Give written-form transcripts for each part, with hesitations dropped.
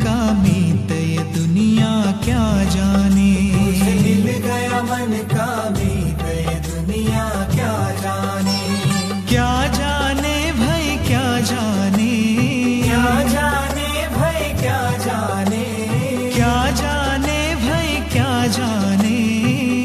का मीत ये दुनिया क्या जाने। मुझे मिल गया मन का मीत ये दुनिया क्या जाने। क्या जाने भाई क्या जाने। क्या जाने भाई क्या जाने। क्या जाने भाई क्या जाने।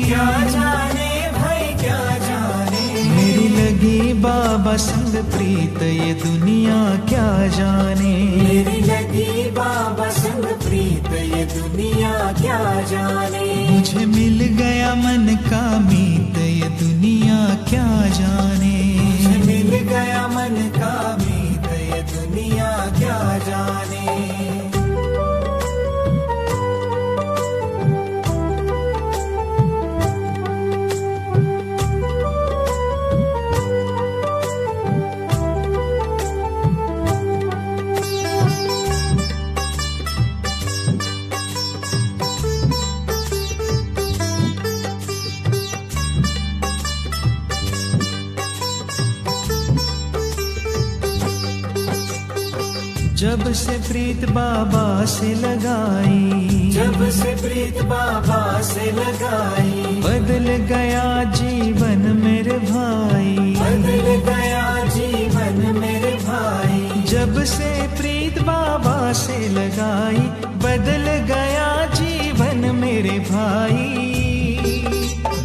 क्या जाने भाई क्या जाने। मेरी लगी बाबा संग प्रीत ये दुनिया क्या जाने। मेरी लगी बाबा संग प्रीत ये दुनिया क्या जाने। मुझे मिल गया मन का मीत ये दुनिया क्या जाने। मुझे मिल गया मन का मीत ये दुनिया क्या जाने। जब से प्रीत बाबा से लगाई। जब से प्रीत बाबा से लगाई। बदल गया जीवन मेरे भाई। बदल गया जीवन मेरे भाई। जब से प्रीत बाबा से लगाई बदल गया जीवन मेरे भाई।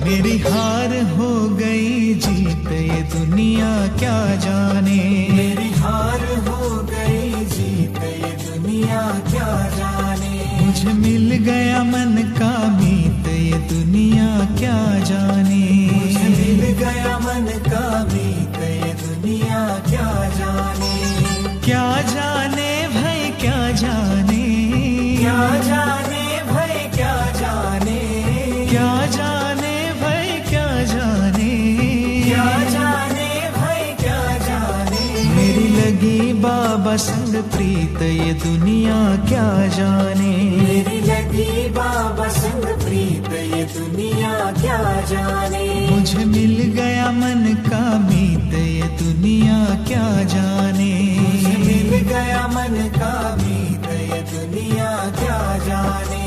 मेरी हार हो गई जीत ये दुनिया क्या जाने। मेरी हार हो गई जीत ये दुनिया क्या जाने। मुझे मिल गया मन का मीत ये दुनिया क्या जाने। मुझे मिल गया मन का मीत ये दुनिया क्या जाने। क्या जाने भाई क्या जाने। क्या जाने भाई क्या जाने। क्या जाने भाई क्या जाने। क्या जाने भाई क्या जाने। मेरी लगी बाबा संग प्रीत ये दुनिया क्या जाने। मेरी लगी बाबा संग प्रीत ये दुनिया क्या जाने। मुझे मिल गया मन का मीत ये दुनिया क्या जाने। मुझे मिल गया मन का मीत ये दुनिया क्या जाने।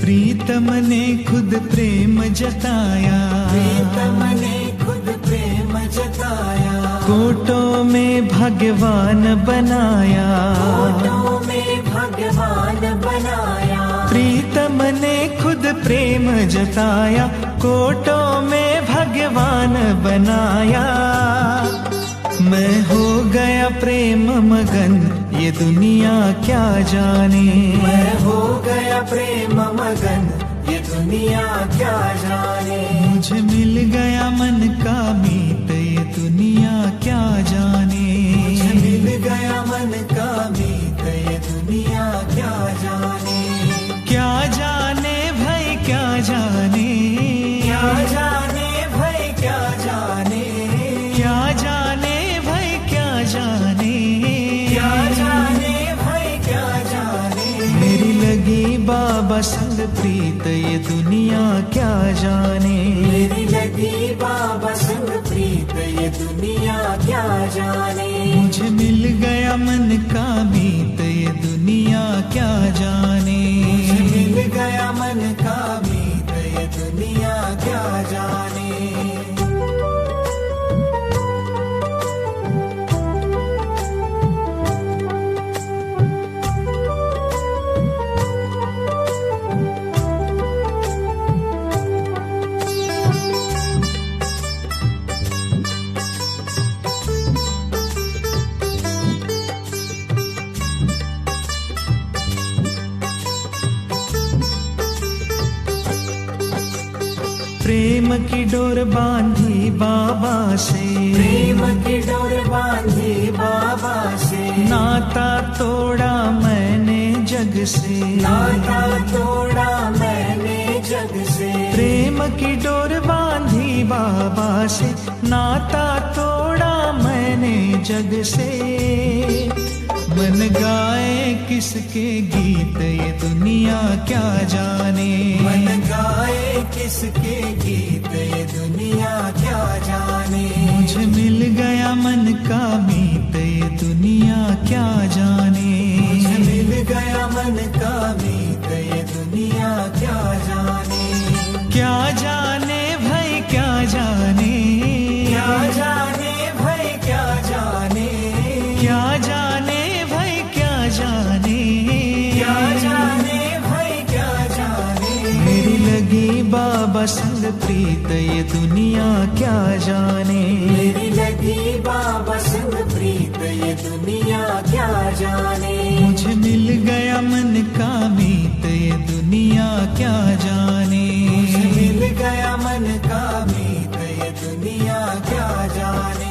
प्रीतम ने खुद प्रेम जताया। प्रीतम ने खुद प्रेम जताया। कोटों में भगवान बनाया। कोटों में भगवान बनाया। प्रीतम ने खुद प्रेम जताया कोटों में भगवान बनाया। मैं हो गया प्रेम मगन ये दुनिया क्या जाने। मैं हो गया प्रेम मगन ये दुनिया क्या जाने। मुझे मिल गया मन का मीत ये दुनिया क्या जाने। मुझे मिल गया मन का मीत ये दुनिया क्या जाने। क्या जाने भाई क्या जाने। क्या जाने भाई क्या जाने। क्या जाने भाई क्या जाने। क्या जाने भाई क्या जाने। मेरी लगी बाबा संग प्रीत ये दुनिया क्या जाने। मेरी लगी बाबा संग प्रीत ये दुनिया क्या जाने। मुझे मिल गया मन का मीत ये दुनिया क्या जाने। मुझे मिल गया मन का मीत ये दुनिया क्या जाने। प्रेम की डोर बांधी बाबा से। प्रेम की डोर बांधी बाबा से। नाता तोड़ा मैंने जग से, नाता तोड़ा मैंने जग से, प्रेम की डोर बांधी बाबा से, नाता तोड़ा मैंने जग से। मन गाए किसके गीत ये दुनिया क्या जाने, मन गाए किसके गीत ये दुनिया क्या जाने। मुझे मिल गया मन का मीत ये दुनिया क्या जाने, मुझे मिल गया मन का मीत ये दुनिया क्या जाने। क्या जाने भाई क्या जाने, क्या जाने भाई क्या जाने, क्या जाने भाई क्या जाने, क्या जाने भाई क्या जाने। मेरी लगी बाबा संग प्रीत ये दुनिया क्या जाने, मेरी लगी बाबा संग प्रीत ये दुनिया क्या जाने। मुझे मिल गया मन का मीत ये दुनिया क्या जाने, मुझे मिल गया मन का मीत ये दुनिया क्या जाने।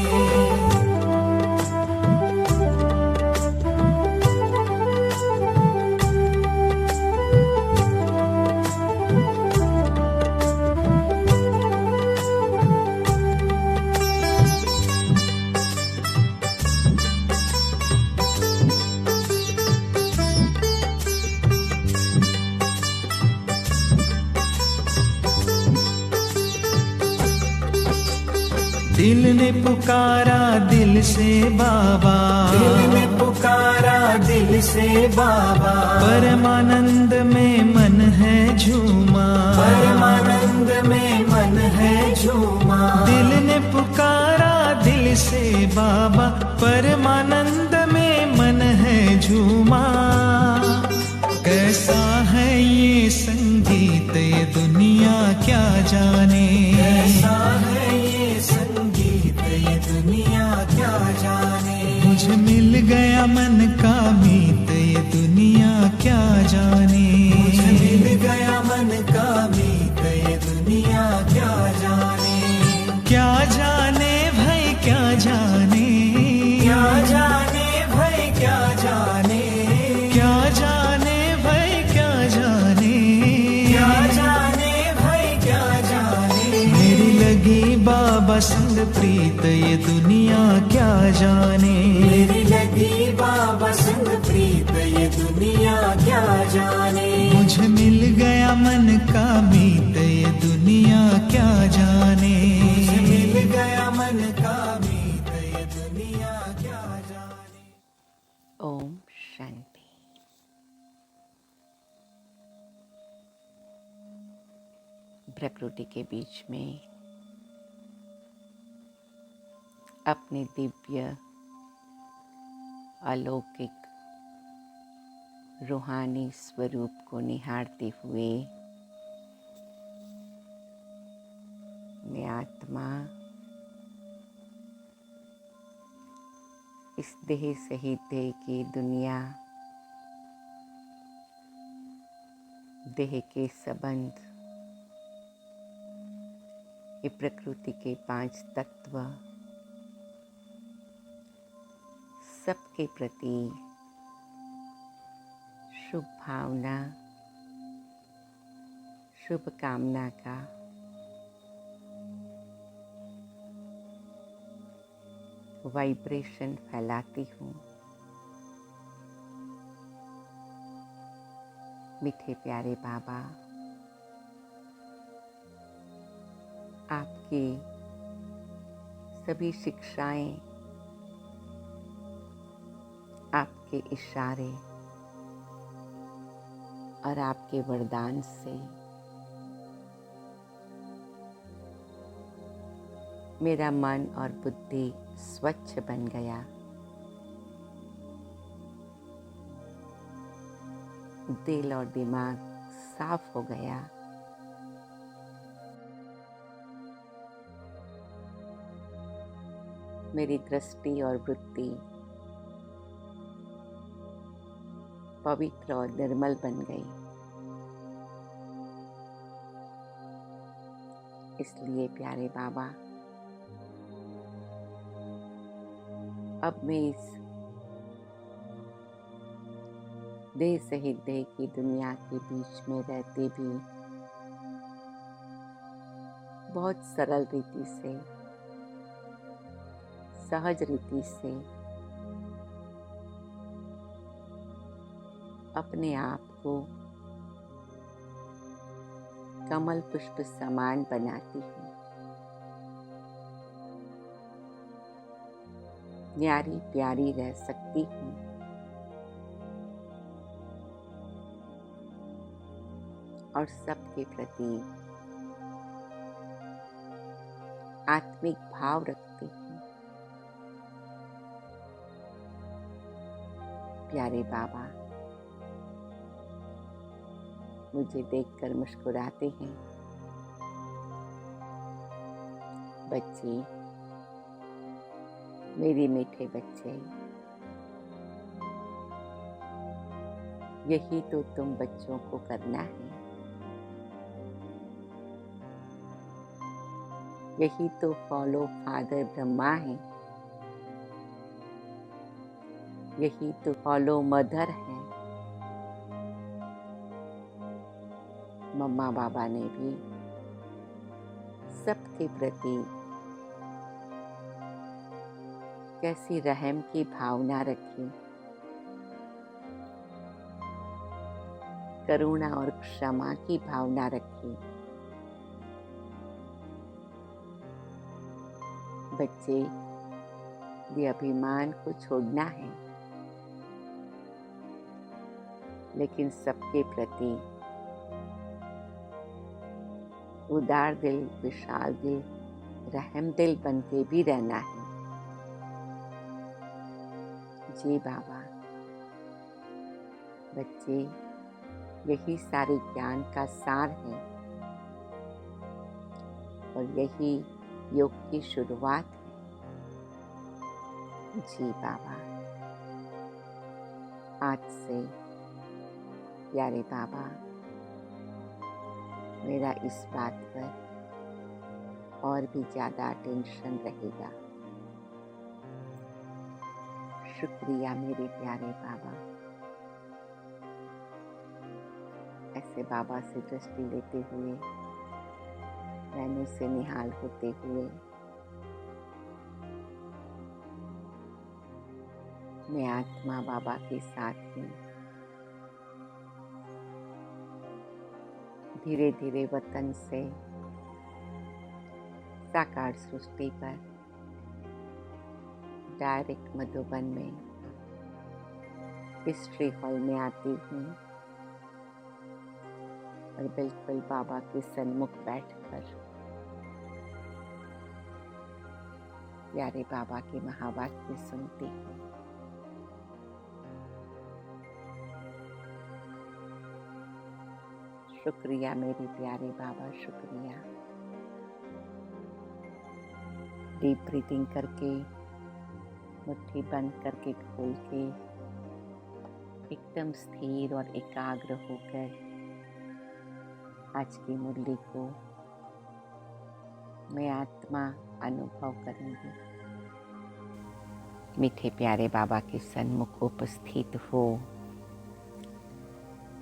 दिल ने पुकारा दिल से बाबा, दिल ने पुकारा दिल से बाबा, परमानंद में मन है झूमा, परमानंद में मन है झूमा। दिल ने पुकारा दिल से बाबा, परमानंद में मन है झूमा। कैसा है ये संगीत ये दुनिया क्या जाने, कैसा है ये संगीत ये दुनिया क्या जाने। मुझे मिल गया मन का मीत ये दुनिया क्या जाने, मुझे मिल गया मन का मीत ये दुनिया क्या जाने। क्या जाने भाई क्या जाने, क्या जाने भाई क्या जाने, क्या जाने भाई क्या जाने, क्या जाने भाई क्या जाने। मेरी लगी बाबा संग प्रीत ये दुनिया क्या जाने, मेरी लगी बाबा संग प्रीत ये दुनिया क्या जाने। मुझे मिल गया मन का मीत ये दुनिया क्या जाने, मुझे मिल गया मन का मीत ये दुनिया क्या जाने। ओम शांति। प्रकृति के बीच में अपने दिव्य अलौकिक रूहानी स्वरूप को निहारते हुए मैं आत्मा इस देह सहित देह की दुनिया, देह के संबंध, ये प्रकृति के 5 तत्व, सबके प्रति शुभ भावना, शुभ कामना का वाइब्रेशन फैलाती हूँ। मीठे प्यारे बाबा, आपकी सभी शिक्षाएं, आपके इशारे और आपके वरदान से मेरा मन और बुद्धि स्वच्छ बन गया। दिल और दिमाग साफ हो गया। मेरी दृष्टि और वृत्ति पवित्र और निर्मल बन गई। इसलिए प्यारे बाबा, अब मैं इस देह सहित देह की दुनिया के बीच में रहते भी बहुत सरल रीति से, सहज रीति से अपने आप को कमल पुष्प समान बनाती हूँ। न्यारी प्यारी रह सकती हूँ। और सबके प्रति आत्मिक भाव रखती हूँ। प्यारे बाबा मुझे देखकर मुस्कुराते हैं। बच्चे, मेरे मीठे बच्चे, यही तो तुम बच्चों को करना है। यही तो फॉलो फादर ब्रह्मा है। यही तो फॉलो मदर है। मम्मा बाबा ने भी सबके प्रति कैसी रहम की भावना रखी, करुणा और क्षमा की भावना रखी। बच्चे, ये अभिमान को छोड़ना है, लेकिन सबके प्रति उदार दिल, विशाल दिल, रहम दिल बन के भी रहना है। जी बाबा। बच्चे, यही सारे ज्ञान का सार है और यही योग की शुरुआत है। जी बाबा। आज से प्यारे बाबा, मेरा इस बात पर और भी ज़्यादा अटेंशन रहेगा। शुक्रिया मेरे प्यारे बाबा। ऐसे बाबा से दृष्टि लेते हुए, नैनों से निहाल होते हुए मैं आत्मा बाबा के साथ हूँ। धीरे धीरे वतन से साकार सृष्टि पर डायरेक्ट मधुबन में हिस्ट्री हॉल में आती हूँ और बिल्कुल बाबा के सन्मुख बैठकर प्यारे बाबा के महावाक्य सुनती हूँ। शुक्रिया मेरे प्यारे बाबा, शुक्रिया। डीप ब्रीथिंग करके, मुट्ठी बंद करके खोल के, एकदम स्थिर और एकाग्र होकर आज की मुरली को मैं आत्मा अनुभव करूंगी। मीठे प्यारे बाबा के सन्मुख उपस्थित हो,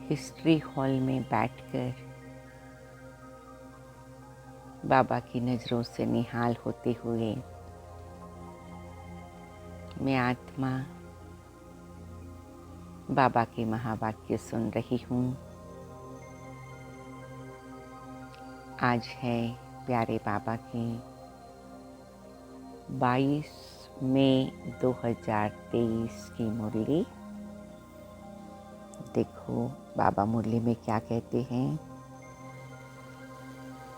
हिस्ट्री हॉल में बैठकर बाबा की नजरों से निहाल होते हुए मैं आत्मा बाबा के महावाक्य सुन रही हूँ। आज है प्यारे बाबा की 22 मई 2023 की मुरली। देखो बाबा मुरली में क्या कहते हैं।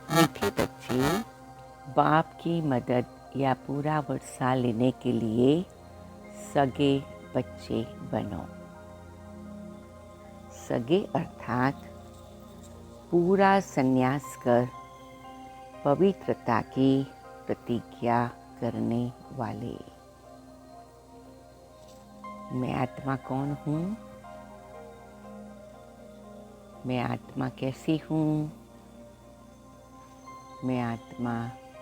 मीठे बच्चे, बाप की मदद या पूरा वर्षा लेने के लिए सगे बच्चे बनो। सगे अर्थात पूरा संन्यास कर पवित्रता की प्रतिज्ञा करने वाले। मैं आत्मा कौन हूँ? मैं आत्मा कैसी हूँ? मैं आत्मा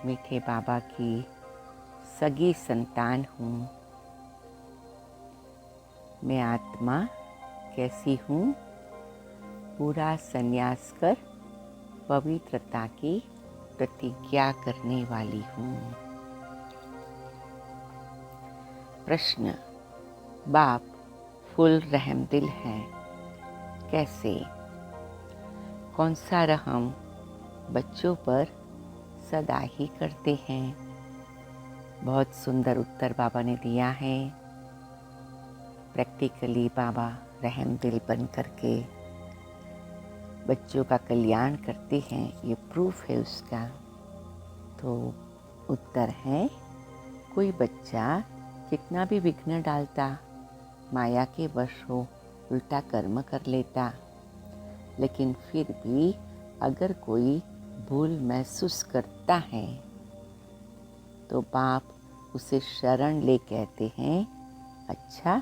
मीठे बाबा की सगी संतान हूँ। मैं आत्मा कैसी हूँ? पूरा संन्यास कर पवित्रता की प्रतिज्ञा करने वाली हूँ। प्रश्न: बाप फुल रहमदिल हैं, कैसे? कौन सा रहम बच्चों पर सदा ही करते हैं? बहुत सुंदर उत्तर बाबा ने दिया है। प्रैक्टिकली बाबा रहमदिल बन करके बच्चों का कल्याण करते हैं, ये प्रूफ है उसका। तो उत्तर है, कोई बच्चा कितना भी विघ्न डालता, माया के वश हो, उल्टा कर्म कर लेता, लेकिन फिर भी अगर कोई भूल महसूस करता है तो बाप उसे शरण ले कहते हैं, अच्छा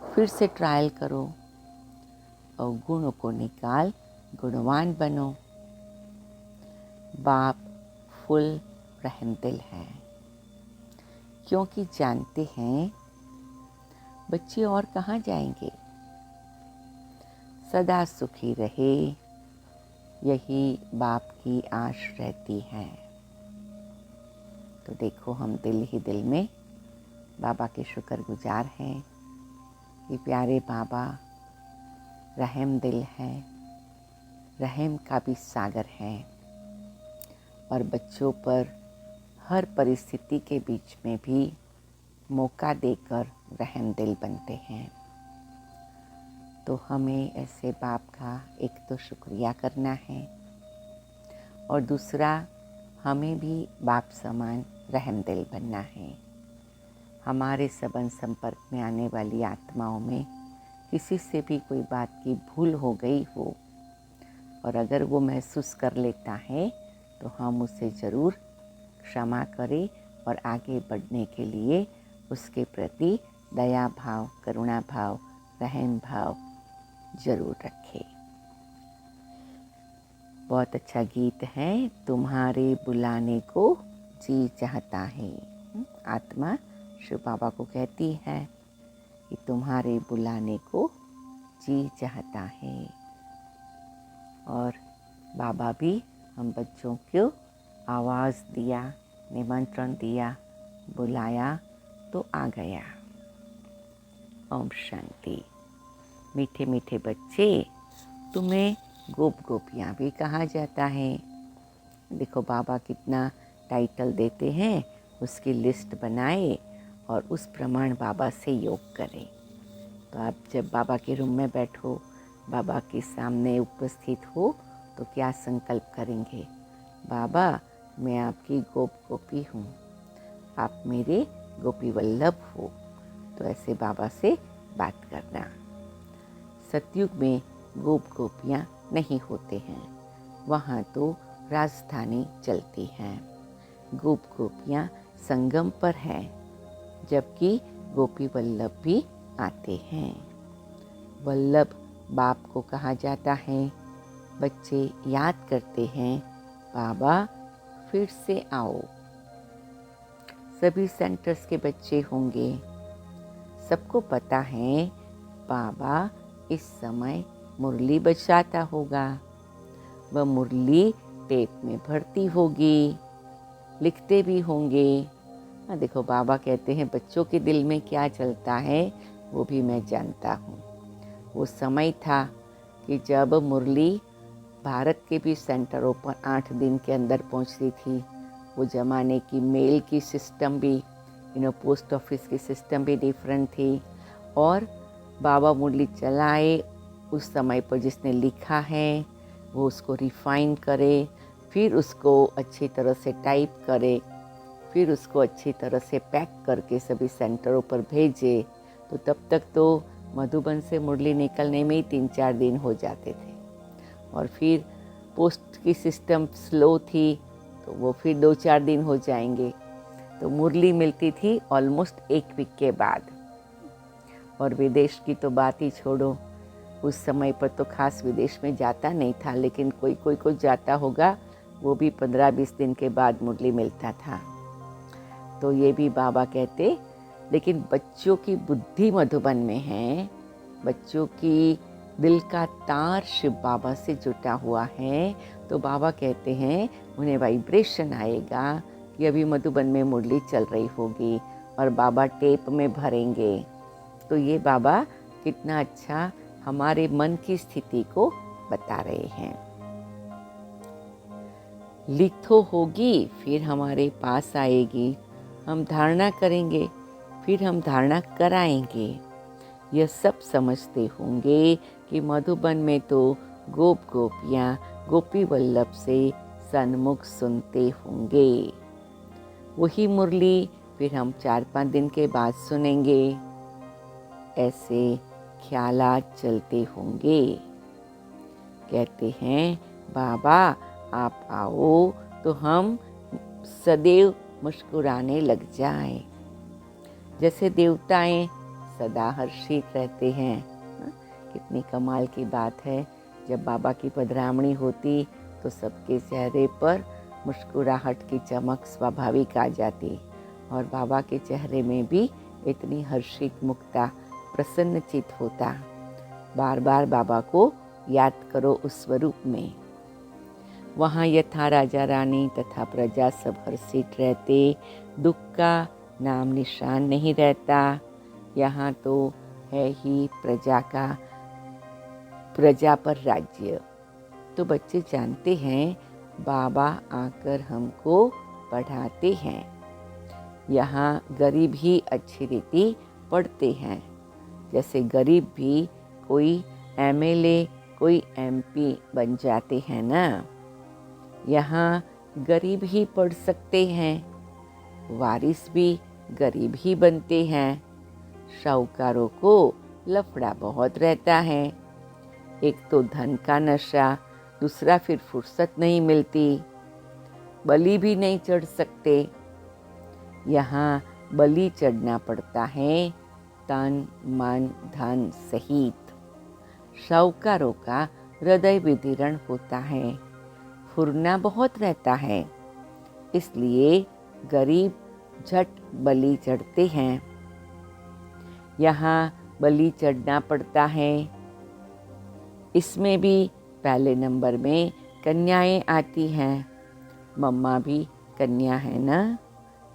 फिर से ट्रायल करो और गुणों को निकाल गुणवान बनो। बाप फुल रहमदिल है, क्योंकि जानते हैं बच्चे और कहाँ जाएंगे। सदा सुखी रहे, यही बाप की आश रहती है। तो देखो, हम दिल ही दिल में बाबा के शुक्रगुजार हैं कि प्यारे बाबा रहम दिल है, रहम का भी सागर है और बच्चों पर हर परिस्थिति के बीच में भी मौका देकर रहम दिल बनते हैं। तो हमें ऐसे बाप का एक तो शुक्रिया करना है और दूसरा हमें भी बाप समान रहम दिल बनना है। हमारे संबंध संपर्क में आने वाली आत्माओं में किसी से भी कोई बात की भूल हो गई हो और अगर वो महसूस कर लेता है तो हम उसे ज़रूर क्षमा करें और आगे बढ़ने के लिए उसके प्रति दया भाव, करुणा भाव, रहम भाव जरूर रखें। बहुत अच्छा गीत है, तुम्हारे बुलाने को जी चाहता है। आत्मा शिव बाबा को कहती है कि तुम्हारे बुलाने को जी चाहता है और बाबा भी हम बच्चों को आवाज़ दिया, निमंत्रण दिया, बुलाया तो आ गया। ओम शांति। मीठे मीठे बच्चे, तुम्हें गोप गोपियाँ भी कहा जाता है। देखो बाबा कितना टाइटल देते हैं, उसकी लिस्ट बनाए और उस प्रमाण बाबा से योग करें। तो आप जब बाबा के रूम में बैठो, बाबा के सामने उपस्थित हो तो क्या संकल्प करेंगे? बाबा, मैं आपकी गोप गोपी हूँ, आप मेरे गोपी वल्लभ हो। तो ऐसे बाबा से बात करना। सतयुग में गोप गोपियाँ नहीं होते हैं, वहाँ तो राजधानी चलती हैं। गोप गोपियाँ संगम पर हैं, जबकि गोपी वल्लभ भी आते हैं। वल्लभ बाप को कहा जाता है। बच्चे याद करते हैं, बाबा फिर से आओ। सभी सेंटर्स के बच्चे होंगे, सबको पता है बाबा इस समय मुरली बजाता होगा। वह मुरली टेप में भरती होगी, लिखते भी होंगे। देखो बाबा कहते हैं बच्चों के दिल में क्या चलता है वो भी मैं जानता हूँ। वो समय था कि जब मुरली भारत के भी सेंटरों पर 8 दिन के अंदर पहुँचती थी। वो ज़माने की मेल की सिस्टम भी, पोस्ट ऑफिस की सिस्टम भी डिफरेंट थी और बाबा मुरली चलाए उस समय पर जिसने लिखा है वो उसको रिफाइन करे, फिर उसको अच्छी तरह से टाइप करे, फिर उसको अच्छी तरह से पैक करके सभी सेंटरों पर भेजे। तो तब तक तो मधुबन से मुरली निकलने में ही 3-4 दिन हो जाते थे और फिर पोस्ट की सिस्टम स्लो थी तो वो फिर 2-4 दिन हो जाएंगे। तो मुरली मिलती थी ऑलमोस्ट 1 वीक के बाद। और विदेश की तो बात ही छोड़ो, उस समय पर तो खास विदेश में जाता नहीं था, लेकिन कोई कोई को जाता होगा, वो भी 15-20 दिन के बाद मुरली मिलता था। तो ये भी बाबा कहते, लेकिन बच्चों की बुद्धि मधुबन में है, बच्चों की दिल का तार शिव बाबा से जुटा हुआ है, तो बाबा कहते हैं उन्हें वाइब्रेशन आएगा कि अभी मधुबन में मुरली चल रही होगी और बाबा टेप में भरेंगे। तो ये बाबा कितना अच्छा हमारे मन की स्थिति को बता रहे हैं। लिखो होगी फिर हमारे पास आएगी, हम धारणा करेंगे फिर हम धारणा कराएंगे। यह सब समझते होंगे कि मधुबन में तो गोप गोपियाँ गोपी वल्लभ से सन्मुख सुनते होंगे। वही मुरली फिर हम 4-5 दिन के बाद सुनेंगे। ऐसे ख्यालात चलते होंगे। कहते हैं बाबा आप आओ तो हम सदैव मुस्कुराने लग जाएं। जैसे देवताएं सदा हर्षित रहते हैं। कितनी कमाल की बात है, जब बाबा की पधरामणी होती तो सबके चेहरे पर मुस्कुराहट की चमक स्वाभाविक आ जाती और बाबा के चेहरे में भी इतनी हर्षित मुक्ता प्रसन्नचित होता। बार बार बाबा को याद करो उस स्वरूप में। वहाँ यथा राजा रानी तथा प्रजा सब हर्षित रहते, दुख का नाम निशान नहीं रहता। यहाँ तो है ही प्रजा पर राज्य। तो बच्चे जानते हैं बाबा आकर हमको पढ़ाते हैं। यहाँ गरीब ही अच्छी रीति पढ़ते हैं। जैसे गरीब भी कोई एमएलए कोई एमपी बन जाते हैं ना, यहाँ गरीब ही पढ़ सकते हैं। वारिस भी गरीब ही बनते हैं। शाहूकारों को लफड़ा बहुत रहता है। एक तो धन का नशा, दूसरा फिर फुर्सत नहीं मिलती, बलि भी नहीं चढ़ सकते। यहाँ बलि चढ़ना पड़ता है तन मन धन सहित। शाहूकारों का हृदय विदीर्ण होता है, फुरना बहुत रहता है, इसलिए गरीब झट बलि चढ़ते हैं। यहाँ बलि चढ़ना पड़ता है। इसमें भी पहले नंबर में कन्याएं आती हैं। मम्मा भी कन्या है ना,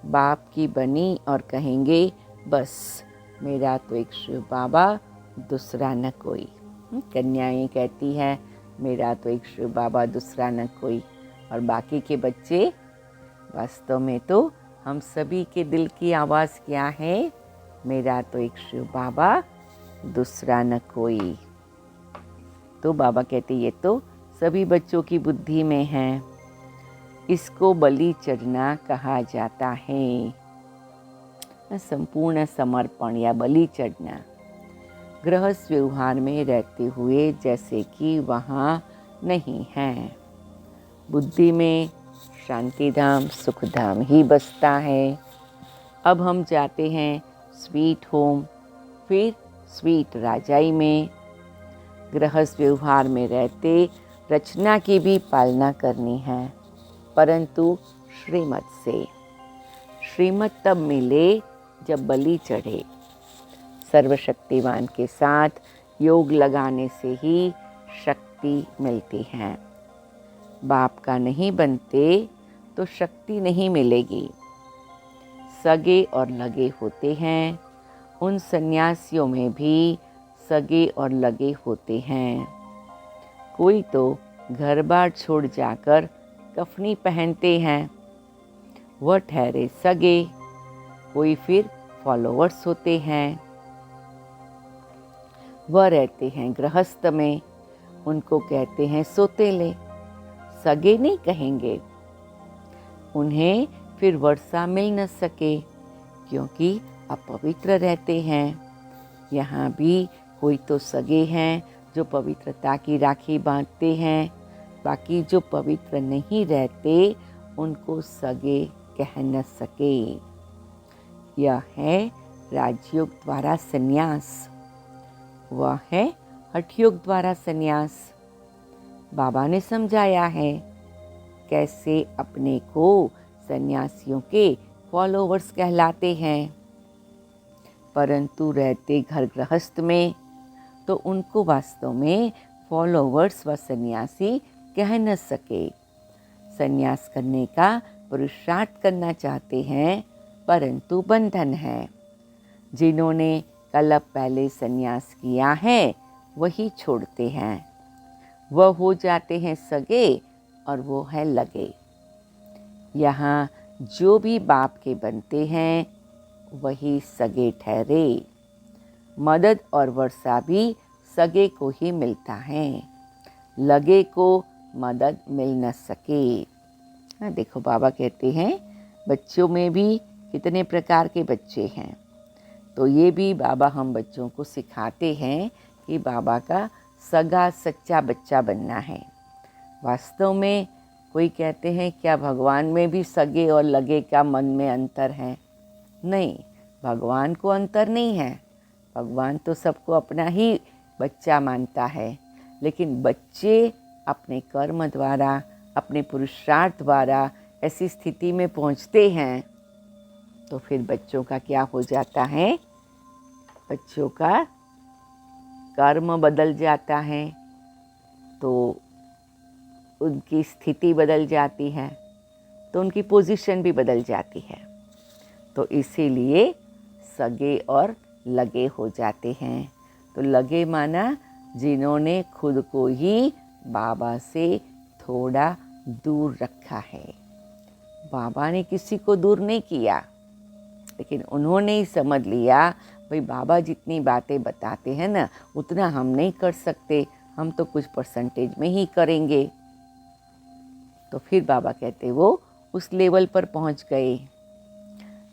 बाप की बनी और कहेंगे बस मेरा तो एक शिव बाबा दूसरा न कोई। कन्याएं कहती है मेरा तो एक शिव बाबा दूसरा न कोई। और बाकी के बच्चे, वास्तव में तो हम सभी के दिल की आवाज़ क्या है, मेरा तो एक शिव बाबा दूसरा न कोई। तो बाबा कहते ये तो सभी बच्चों की बुद्धि में है, इसको बलि चढ़ना कहा जाता है। संपूर्ण समर्पण या बलि चढ़ना। गृहस्थ व्यवहार में रहते हुए जैसे कि वहाँ नहीं है। बुद्धि में शांतिधाम सुखधाम ही बसता है। अब हम जाते हैं स्वीट होम, फिर स्वीट राजाई में। गृहस्थ व्यवहार में रहते रचना की भी पालना करनी है, परंतु श्रीमत से। श्रीमत तब मिले जब बलि चढ़े। सर्वशक्तिवान के साथ योग लगाने से ही शक्ति मिलती है। बाप का नहीं बनते तो शक्ति नहीं मिलेगी। सगे और लगे होते हैं, उन सन्यासियों में भी सगे और लगे होते हैं। कोई तो घर बार छोड़ जाकर कफनी पहनते हैं, वह ठहरे सगे। कोई फिर फॉलोअर्स होते हैं, वह रहते हैं गृहस्थ में, उनको कहते हैं सोतेले। सगे नहीं कहेंगे। उन्हें फिर वर्षा मिल न सके क्योंकि अपवित्र रहते हैं। यहाँ भी कोई तो सगे हैं जो पवित्रता की राखी बांधते हैं, बाकी जो पवित्र नहीं रहते उनको सगे कह न सके। यह है राजयोग द्वारा संन्यास, वह है हठयोग द्वारा संन्यास। बाबा ने समझाया है कैसे अपने को सन्यासियों के फॉलोवर्स कहलाते हैं, परंतु रहते घर गृहस्थ में तो उनको वास्तव में फॉलोवर्स व सन्यासी कह न सके। सन्यास करने का पुरुषार्थ करना चाहते हैं, परंतु बंधन है। जिन्होंने कल्प पहले सन्यास किया है वही छोड़ते हैं। वह हो जाते हैं सगे और वो है लगे। यहाँ जो भी बाप के बनते हैं वही सगे ठहरे। मदद और वर्षा भी सगे को ही मिलता है, लगे को मदद मिल न सके। देखो बाबा कहते हैं बच्चों में भी कितने प्रकार के बच्चे हैं। तो ये भी बाबा हम बच्चों को सिखाते हैं कि बाबा का सगा सच्चा बच्चा बनना है। वास्तव में कोई कहते हैं क्या भगवान में भी सगे और लगे का मन में अंतर है? नहीं, भगवान को अंतर नहीं है। भगवान तो सबको अपना ही बच्चा मानता है, लेकिन बच्चे अपने कर्म द्वारा, अपने पुरुषार्थ द्वारा ऐसी स्थिति में पहुंचते हैं तो फिर बच्चों का क्या हो जाता है? बच्चों का कर्म बदल जाता है, तो उनकी स्थिति बदल जाती है, तो उनकी पोजीशन भी बदल जाती है। तो इसीलिए सगे और लगे हो जाते हैं। तो लगे माना जिन्होंने खुद को ही बाबा से थोड़ा दूर रखा है। बाबा ने किसी को दूर नहीं किया, लेकिन उन्होंने ही समझ लिया भाई बाबा जितनी बातें बताते हैं ना उतना हम नहीं कर सकते, हम तो कुछ परसेंटेज में ही करेंगे। तो फिर बाबा कहते वो उस लेवल पर पहुंच गए।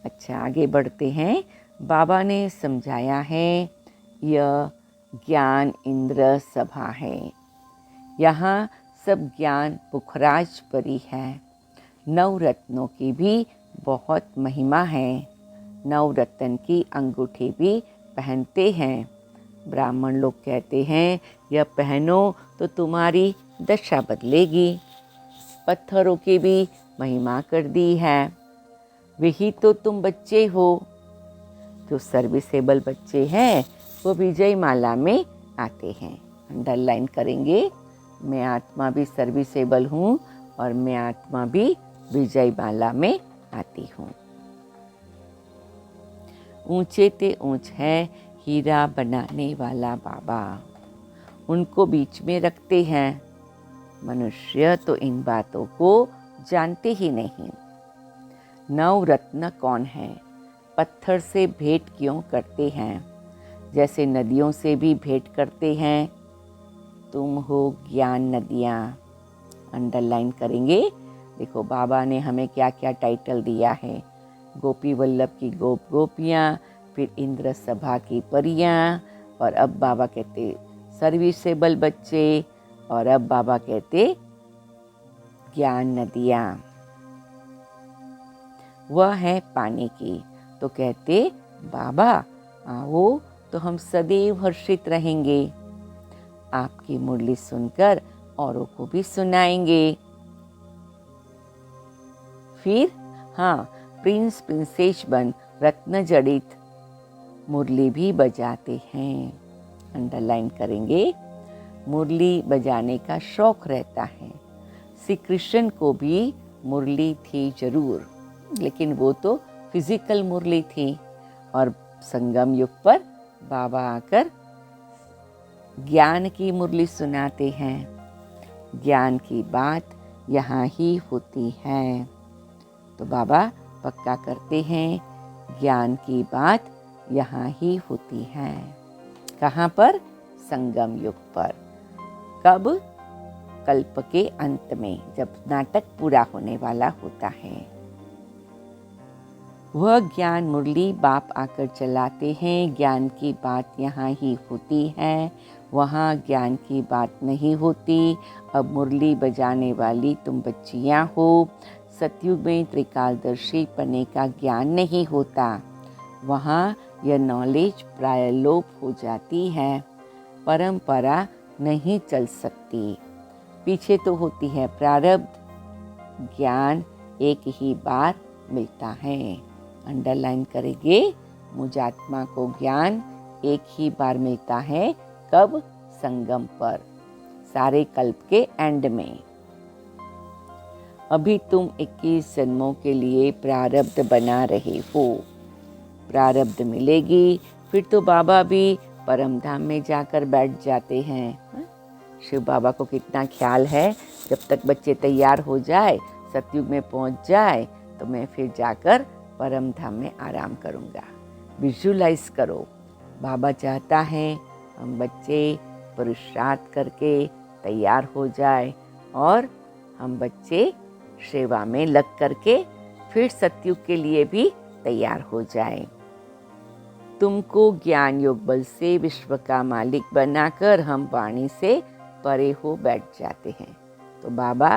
अच्छा, आगे बढ़ते हैं। बाबा ने समझाया है यह ज्ञान इंद्र सभा है। यहाँ सब ज्ञान पुखराज परी है। नवरत्नों की भी बहुत महिमा है। नवरत्न की अंगूठी भी पहनते हैं। ब्राह्मण लोग कहते हैं यह पहनो तो तुम्हारी दशा बदलेगी। पत्थरों की भी महिमा कर दी है। वही तो तुम बच्चे हो। जो सर्विसेबल बच्चे हैं वो विजय माला में आते हैं। अंडरलाइन करेंगे, मैं आत्मा भी सर्विसेबल हूँ और मैं आत्मा भी विजय माला में आती हूँ। ऊंचे ते ऊंच है हीरा बनाने वाला बाबा, उनको बीच में रखते हैं। मनुष्य तो इन बातों को जानते ही नहीं। नवरत्न कौन है? पत्थर से भेंट क्यों करते हैं? जैसे नदियों से भी भेंट करते हैं। तुम हो ज्ञान नदियाँ। अंडरलाइन करेंगे। देखो बाबा ने हमें क्या क्या टाइटल दिया है। गोपी वल्लभ की गोप गोपियाँ, फिर इंद्र सभा की परियाँ, और अब बाबा कहते सर्विसेबल बच्चे, और अब बाबा कहते ज्ञान नदियाँ। वह है पानी की। तो कहते बाबा आओ तो हम सदैव हर्षित रहेंगे। आपकी मुरली सुनकर औरों को भी सुनाएंगे। फिर हाँ, प्रिंस प्रिंसेस बन रत्न जड़ित मुरली भी बजाते हैं। अंडरलाइन करेंगे। मुरली बजाने का शौक रहता है। श्री कृष्ण को भी मुरली थी जरूर, लेकिन वो तो फिजिकल मुरली थी। और संगम युग पर बाबा आकर ज्ञान की मुरली सुनाते हैं। ज्ञान की बात यहाँ ही होती है। तो बाबा पक्का करते हैं ज्ञान की बात यहाँ ही होती है। कहाँ पर? संगम युग पर। कब? कल्प के अंत में, जब नाटक पूरा होने वाला होता है। वह ज्ञान मुरली बाप आकर चलाते हैं। ज्ञान की बात यहाँ ही होती है, वहाँ ज्ञान की बात नहीं होती। अब मुरली बजाने वाली तुम बच्चियाँ हो। सतयुग में त्रिकालदर्शी पने का ज्ञान नहीं होता, वहाँ यह नॉलेज प्राय लोप हो जाती है। परंपरा नहीं चल सकती, पीछे तो होती है प्रारब्ध। ज्ञान एक ही बार मिलता है। अंडरलाइन करेंगे, मुझ आत्मा को ज्ञान एक ही बार मिलता है, कब? संगम पर, सारे कल्प के एंड में। अभी तुम 21 जन्मों के लिए प्रारब्ध बना रहे हो। प्रारब्ध मिलेगी, फिर तो बाबा भी परम धाम में जाकर बैठ जाते हैं। शिव बाबा को कितना ख्याल है, जब तक बच्चे तैयार हो जाए, सतयुग में पहुंच जाए, तो मैं फिर जाकर परम धाम में आराम करूंगा। विजुलाइज करो, बाबा चाहता है हम बच्चे पुरुषार्थ करके तैयार हो जाए और हम बच्चे सेवा में लग करके फिर सतयुग के लिए भी तैयार हो जाए। तुमको ज्ञान योग बल से विश्व का मालिक बनाकर हम वाणी से परे हो बैठ जाते हैं। तो बाबा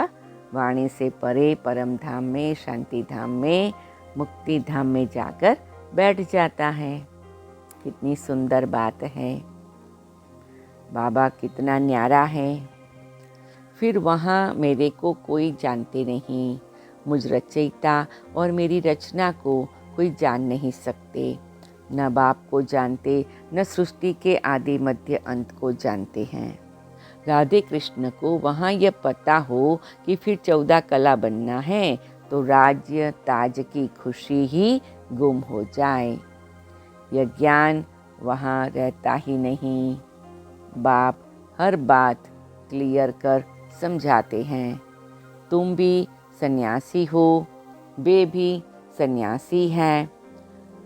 वाणी से परे परम धाम में, शांति धाम में, मुक्ति धाम में जाकर बैठ जाता है। कितनी सुंदर बात है, बाबा कितना न्यारा है। फिर वहाँ मेरे को कोई जानते नहीं, मुझ रचयिता और मेरी रचना को कोई जान नहीं सकते। न बाप को जानते, न सृष्टि के आदि मध्य अंत को जानते हैं। राधे कृष्ण को वहाँ यह पता हो कि फिर 14 कला बनना है, तो राज्य ताज की खुशी ही गुम हो जाए। यह ज्ञान वहाँ रहता ही नहीं। बाप हर बात क्लियर कर समझाते हैं। तुम भी सन्यासी हो, वे भी सन्यासी हैं।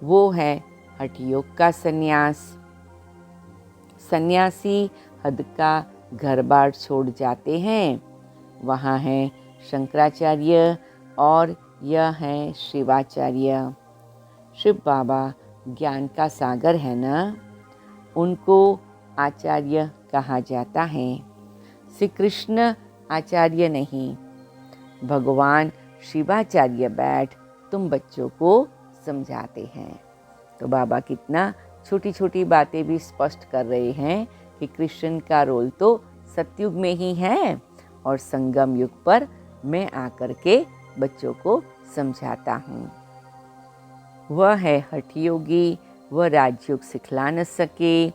वो है हठ योग का सन्यास। सन्यासी हद का घर बार छोड़ जाते हैं। वहाँ है शंकराचार्य और यह है शिवाचार्य। शिव बाबा ज्ञान का सागर है ना, उनको आचार्य कहा जाता है। श्री कृष्ण आचार्य नहीं, भगवान शिवाचार्य बैठ तुम बच्चों को समझाते हैं। तो बाबा कितना छोटी छोटी बातें भी स्पष्ट कर रहे हैं कि कृष्ण का रोल तो सतयुग में ही है और संगम युग पर मैं आकर के बच्चों को समझाता हूँ। वह है हठ योगी, वह राजयोग सिखला न सके।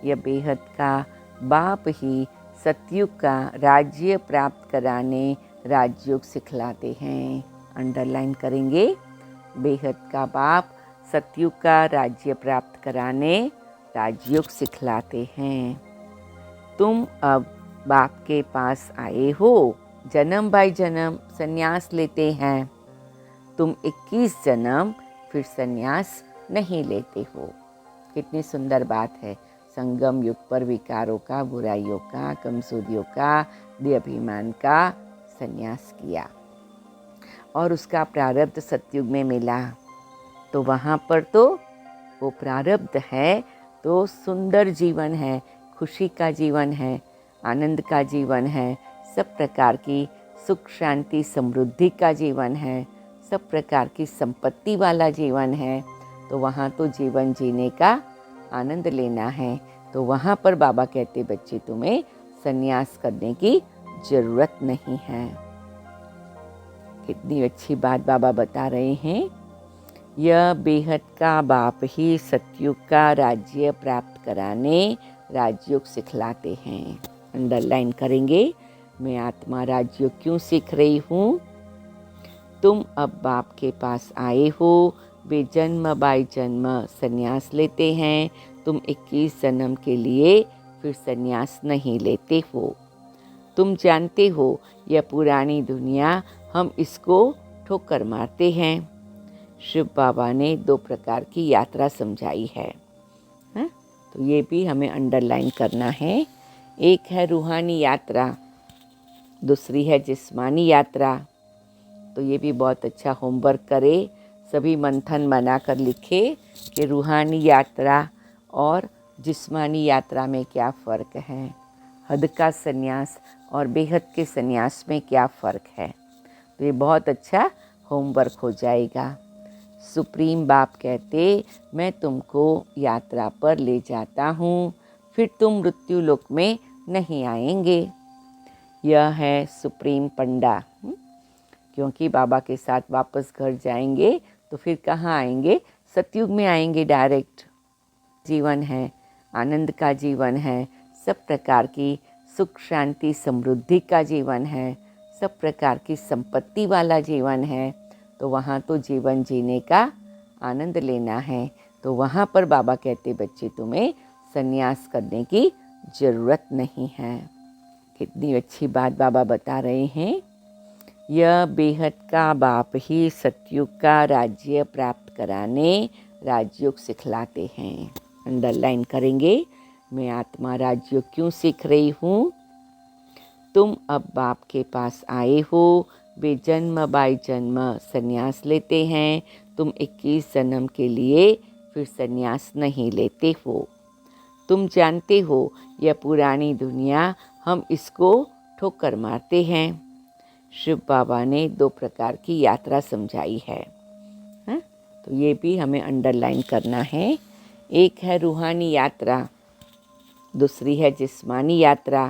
यह बेहद का बाप ही सतयुग का राज्य प्राप्त कराने राजयोग सिखलाते हैं। अंडरलाइन करेंगे, बेहद का बाप सतयुग का राज्य प्राप्त कराने राजयोग सिखलाते हैं। तुम अब बाप के पास आए हो, जन्म बाय जन्म संन्यास लेते हैं। तुम 21 जन्म फिर संन्यास नहीं लेते हो। कितनी सुंदर बात है। संगम युग पर विकारों का, बुराइयों का, कमजोरियों का, देहाभिमान का संन्यास किया और उसका प्रारब्ध सतयुग में मिला। तो वहाँ पर तो वो प्रारब्ध है, तो सुंदर जीवन है, खुशी का जीवन है, आनंद का जीवन है, सब प्रकार की सुख शांति समृद्धि का जीवन है, सब प्रकार की संपत्ति वाला जीवन है। तो वहाँ तो जीवन जीने का आनंद लेना है। तो वहाँ पर बाबा कहते बच्चे तुम्हें संन्यास करने की ज़रूरत नहीं है। कितनी अच्छी बात बाबा बता रहे हैं। यह बेहद का बाप ही सतयुग का राज्य प्राप्त कराने राजयोग सिखलाते हैं। अंडरलाइन करेंगे, मैं आत्मा राजयोग क्यों सीख रही हूँ। तुम अब बाप के पास आए हो, वे जन्म बाय जन्म संन्यास लेते हैं। तुम 21 जन्म के लिए फिर संन्यास नहीं लेते हो। तुम जानते हो यह पुरानी दुनिया, हम इसको ठोकर मारते हैं। शिव बाबा ने 2 प्रकार की यात्रा समझाई है, तो ये भी हमें अंडरलाइन करना है। एक है रूहानी यात्रा, दूसरी है जिस्मानी यात्रा। तो ये भी बहुत अच्छा होमवर्क करे, सभी मंथन बना कर लिखे कि रूहानी यात्रा और जिस्मानी यात्रा में क्या फ़र्क है, हद का संन्यास और बेहद के संन्यास में क्या फ़र्क है। तो ये बहुत अच्छा होमवर्क हो जाएगा। सुप्रीम बाप कहते, मैं तुमको यात्रा पर ले जाता हूँ, फिर तुम मृत्यु लोक में नहीं आएंगे। यह है सुप्रीम पंडा, क्योंकि बाबा के साथ वापस घर जाएंगे तो फिर कहाँ आएंगे, सतयुग में आएंगे डायरेक्ट। जीवन है, आनंद का जीवन है, सब प्रकार की सुख शांति समृद्धि का जीवन है, सब प्रकार की संपत्ति वाला जीवन है, तो वहाँ तो जीवन जीने का आनंद लेना है। तो वहाँ पर बाबा कहते बच्चे तुम्हें संन्यास करने की ज़रूरत नहीं है। कितनी अच्छी बात बाबा बता रहे हैं। यह बेहद का बाप ही सतयुग का राज्य प्राप्त कराने राजयोग सिखलाते हैं। अंडरलाइन करेंगे, मैं आत्मा राजयोग क्यों सीख रही हूँ। तुम अब बाप के पास आए हो, वे जन्म बाय जन्म संन्यास लेते हैं, तुम 21 जन्म के लिए फिर संन्यास नहीं लेते हो। तुम जानते हो यह पुरानी दुनिया, हम इसको ठोकर मारते हैं। शिव बाबा ने 2 प्रकार की यात्रा समझाई है, तो ये भी हमें अंडरलाइन करना है। एक है रूहानी यात्रा, दूसरी है जिस्मानी यात्रा।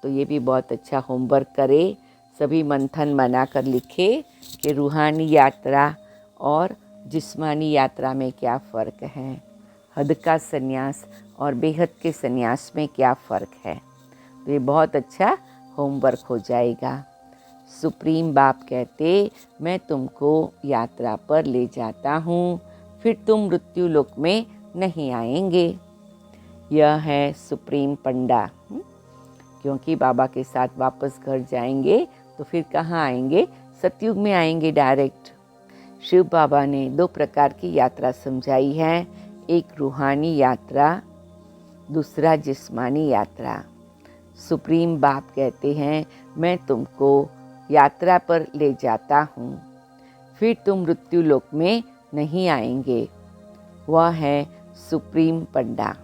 तो ये भी बहुत अच्छा होमवर्क करे, सभी मंथन बनाकर लिखे कि रूहानी यात्रा और जिस्मानी यात्रा में क्या फ़र्क है, हद का संन्यास और बेहद के संन्यास में क्या फ़र्क है। तो ये बहुत अच्छा होमवर्क हो जाएगा। सुप्रीम बाप कहते, मैं तुमको यात्रा पर ले जाता हूँ, फिर तुम मृत्यु लोक में नहीं आएंगे। यह है सुप्रीम पंडा, क्योंकि बाबा के साथ वापस घर जाएंगे तो फिर कहाँ आएंगे, सतयुग में आएंगे डायरेक्ट। शिव बाबा ने 2 प्रकार की यात्रा समझाई है, एक रूहानी यात्रा, दूसरा जिस्मानी यात्रा। सुप्रीम बाप कहते हैं, मैं तुमको यात्रा पर ले जाता हूँ, फिर तुम मृत्यु लोक में नहीं आएंगे। वह है सुप्रीम पंडा।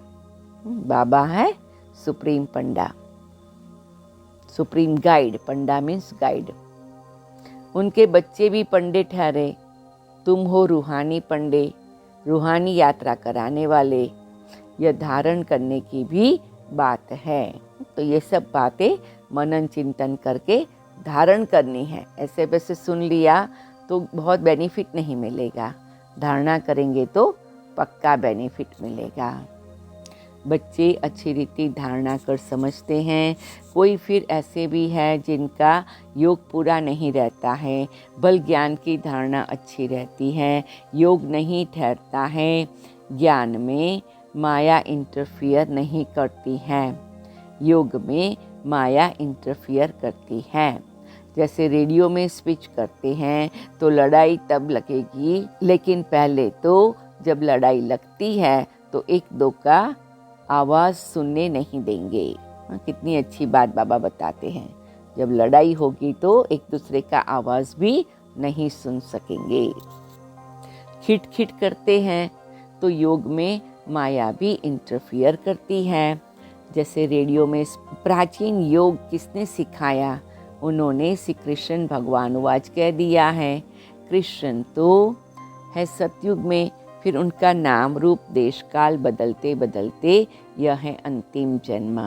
बाबा है सुप्रीम पंडा, सुप्रीम गाइड। पंडा मीन्स गाइड। उनके बच्चे भी पंडे ठहरे। तुम हो रूहानी पंडे, रूहानी यात्रा कराने वाले। यह धारण करने की भी बात है। तो ये सब बातें मनन चिंतन करके धारण करनी है। ऐसे वैसे सुन लिया तो बहुत बेनिफिट नहीं मिलेगा, धारणा करेंगे तो पक्का बेनिफिट मिलेगा। बच्चे अच्छी रीति धारणा कर समझते हैं। कोई फिर ऐसे भी है जिनका योग पूरा नहीं रहता है, बल ज्ञान की धारणा अच्छी रहती है, योग नहीं ठहरता है, ज्ञान में माया इंटरफियर नहीं करती है, योग में माया इंटरफियर करती है। जैसे रेडियो में स्विच करते हैं तो लड़ाई तब लगेगी, लेकिन पहले तो जब लड़ाई लगती है तो 1-2 का आवाज़ सुनने नहीं देंगे। कितनी अच्छी बात बाबा बताते हैं। जब लड़ाई होगी तो एक दूसरे का आवाज़ भी नहीं सुन सकेंगे। खिट खिट करते हैं तो योग में माया भी इंटरफियर करती है। जैसे रेडियो में प्राचीन योग किसने सिखाया, उन्होंने श्री कृष्ण भगवान वाच कह दिया है। कृष्ण तो है सतयुग में, फिर उनका नाम रूप देश काल बदलते बदलते यह है अंतिम जन्म,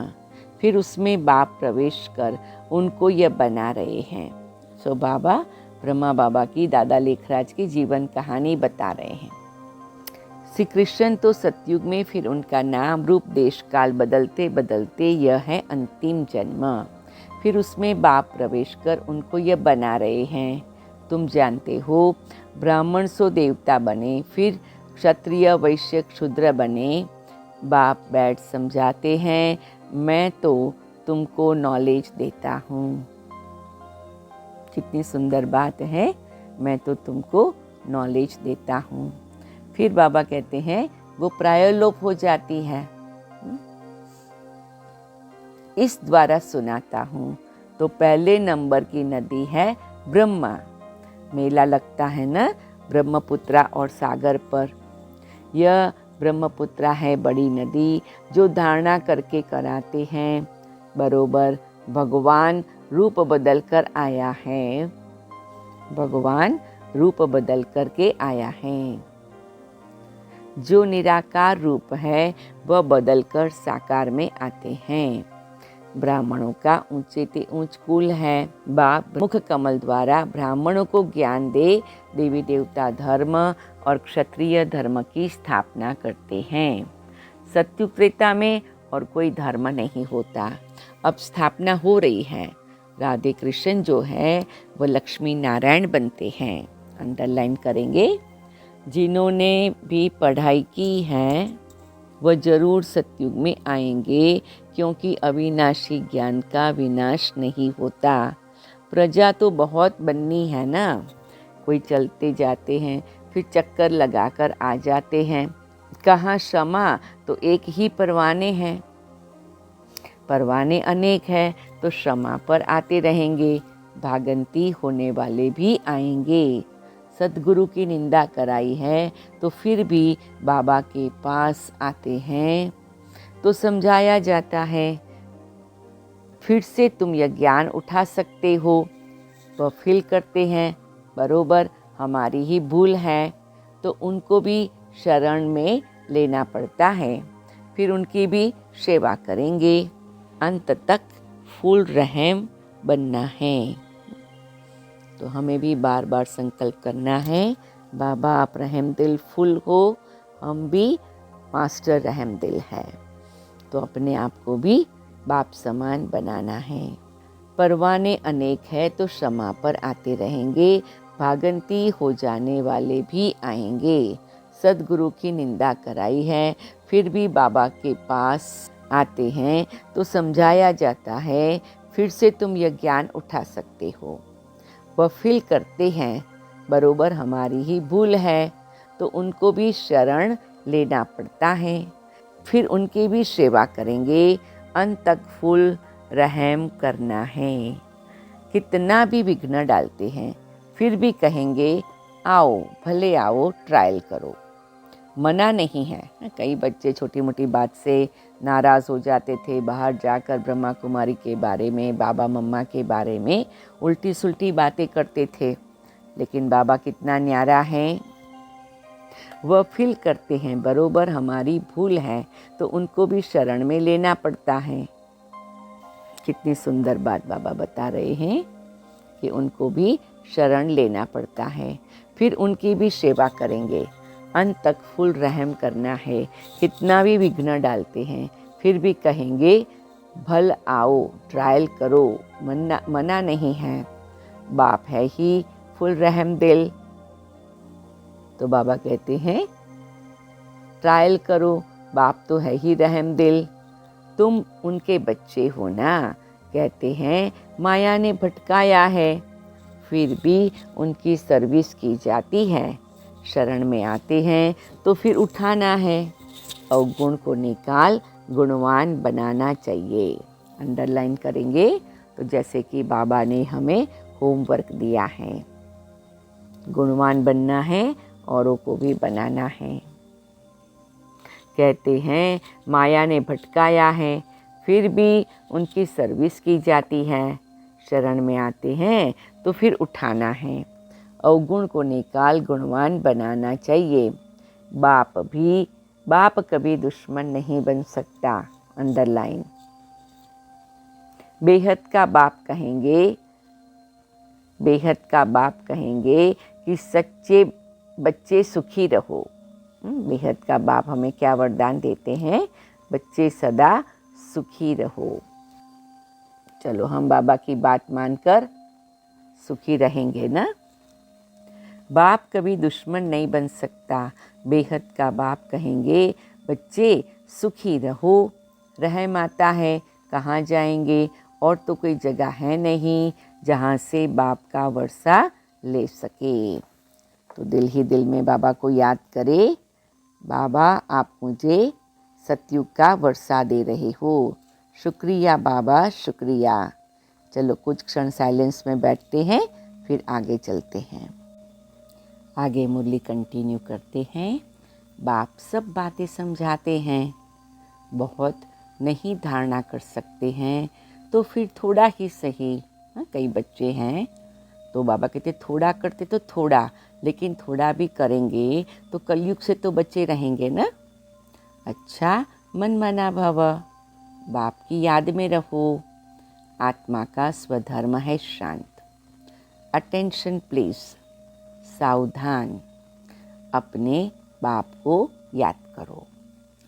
फिर उसमें बाप प्रवेश कर उनको यह बना रहे हैं। सो बाबा ब्रह्मा बाबा की, दादा लेखराज की जीवन कहानी बता रहे हैं। श्री कृष्ण तो सतयुग में, फिर उनका नाम रूप देश काल बदलते बदलते यह है अंतिम जन्म, फिर उसमें बाप प्रवेश कर उनको यह बना रहे हैं। तुम जानते हो ब्राह्मण सो देवता बने, फिर क्षत्रिय वैश्य शूद्र बने। बाप बैठ समझाते हैं, मैं तो तुमको नॉलेज देता हूँ। कितनी सुंदर बात है, मैं तो तुमको नॉलेज देता हूँ। फिर बाबा कहते हैं वो प्रायलोप हो जाती है, इस द्वारा सुनाता हूँ। तो पहले नंबर की नदी है ब्रह्मा। मेला लगता है ना ब्रह्मपुत्रा और सागर पर। यह ब्रह्मपुत्रा है बड़ी नदी जो धारणा करके कराते हैं। बरोबर भगवान रूप बदल कर आया है, भगवान रूप बदल करके आया है। जो निराकार रूप है वह बदल कर साकार में आते हैं। ब्राह्मणों का ऊंचे ते ऊंच कुल है। बाप मुख कमल द्वारा ब्राह्मणों को ज्ञान दे देवी देवता धर्म और क्षत्रिय धर्म की स्थापना करते हैं। सत्युग त्रेता में और कोई धर्म नहीं होता। अब स्थापना हो रही है। राधे कृष्ण जो है वो लक्ष्मी नारायण बनते हैं। अंडरलाइन करेंगे। जिन्होंने भी पढ़ाई की है वह जरूर सतयुग में आएंगे, क्योंकि अविनाशी ज्ञान का विनाश नहीं होता। प्रजा तो बहुत बननी है ना। कोई चलते जाते हैं फिर चक्कर लगाकर आ जाते हैं। कहाँ क्षमा, तो एक ही परवाने हैं। परवाने अनेक हैं तो क्षमा पर आते रहेंगे। भागंती होने वाले भी आएंगे। सद्गुरु की निंदा कराई है तो फिर भी बाबा के पास आते हैं तो समझाया जाता है, फिर से तुम यह ज्ञान उठा सकते हो। वह फील करते हैं बरोबर हमारी ही भूल है, तो उनको भी शरण में लेना पड़ता है। फिर उनकी भी सेवा करेंगे। अंत तक फुल रहम बनना है। तो हमें भी बार बार संकल्प करना है, बाबा आप रहम दिल फुल हो, हम भी मास्टर रहम दिल है। तो अपने आप को भी बाप समान बनाना है। परवाने अनेक है तो क्षमा पर आते रहेंगे। भागंती हो जाने वाले भी आएंगे। सद्गुरु की निंदा कराई है फिर भी बाबा के पास आते हैं तो समझाया जाता है, फिर से तुम यह ज्ञान उठा सकते हो। वह फील करते हैं बरोबर हमारी ही भूल है, तो उनको भी शरण लेना पड़ता है। फिर उनकी भी सेवा करेंगे। अंत तक फुल रहम करना है। कितना भी विघ्न डालते हैं फिर भी कहेंगे आओ, भले आओ, ट्रायल करो। मना नहीं है। कई बच्चे छोटी मोटी बात से नाराज़ हो जाते थे। बाहर जाकर ब्रह्मा कुमारी के बारे में, बाबा मम्मा के बारे में उल्टी सुल्टी बातें करते थे। लेकिन बाबा कितना न्यारा है। वह फील करते हैं बरोबर हमारी भूल है, तो उनको भी शरण में लेना पड़ता है। कितनी सुंदर बात बाबा बता रहे हैं कि उनको भी शरण लेना पड़ता है। फिर उनकी भी सेवा करेंगे। अंत तक फुल रहम करना है। कितना भी विघ्न डालते हैं फिर भी कहेंगे भल आओ, ट्रायल करो। मना नहीं है। बाप है ही फुल रहम दिल। तो बाबा कहते हैं ट्रायल करो, बाप तो है ही रहम दिल। तुम उनके बच्चे हो ना। कहते हैं माया ने भटकाया है, फिर भी उनकी सर्विस की जाती है। शरण में आते हैं तो फिर उठाना है। अवगुण को निकाल गुणवान बनाना चाहिए। अंडरलाइन करेंगे। तो जैसे कि बाबा ने हमें होमवर्क दिया है, गुणवान बनना है, औरों को भी बनाना है। कहते हैं माया ने भटकाया है, फिर भी उनकी सर्विस की जाती है। शरण में आते हैं तो फिर उठाना है। अवगुण को निकाल गुणवान बनाना चाहिए। बाप कभी दुश्मन नहीं बन सकता। अंडरलाइन। बेहद का बाप कहेंगे कि सच्चे बच्चे सुखी रहो। बेहद का बाप हमें क्या वरदान देते हैं, बच्चे सदा सुखी रहो। चलो हम बाबा की बात मानकर सुखी रहेंगे ना। बाप कभी दुश्मन नहीं बन सकता। बेहद का बाप कहेंगे बच्चे सुखी रहो। रहम आता है, कहाँ जाएंगे, और तो कोई जगह है नहीं जहाँ से बाप का वर्षा ले सके। तो दिल ही दिल में बाबा को याद करे, बाबा आप मुझे सतयुग का वर्षा दे रहे हो। शुक्रिया बाबा, शुक्रिया। चलो कुछ क्षण साइलेंस में बैठते हैं, फिर आगे चलते हैं। आगे मुरली कंटिन्यू करते हैं। बाप सब बातें समझाते हैं, बहुत नहीं धारणा कर सकते हैं तो फिर थोड़ा ही सही। कई बच्चे हैं तो बाबा कहते थोड़ा करते तो थोड़ा, लेकिन थोड़ा भी करेंगे तो कलयुग से तो बचे रहेंगे ना। अच्छा मन मना भव, बाप की याद में रहो। आत्मा का स्वधर्म है शांत। Attention please. सावधान, अपने बाप को याद करो।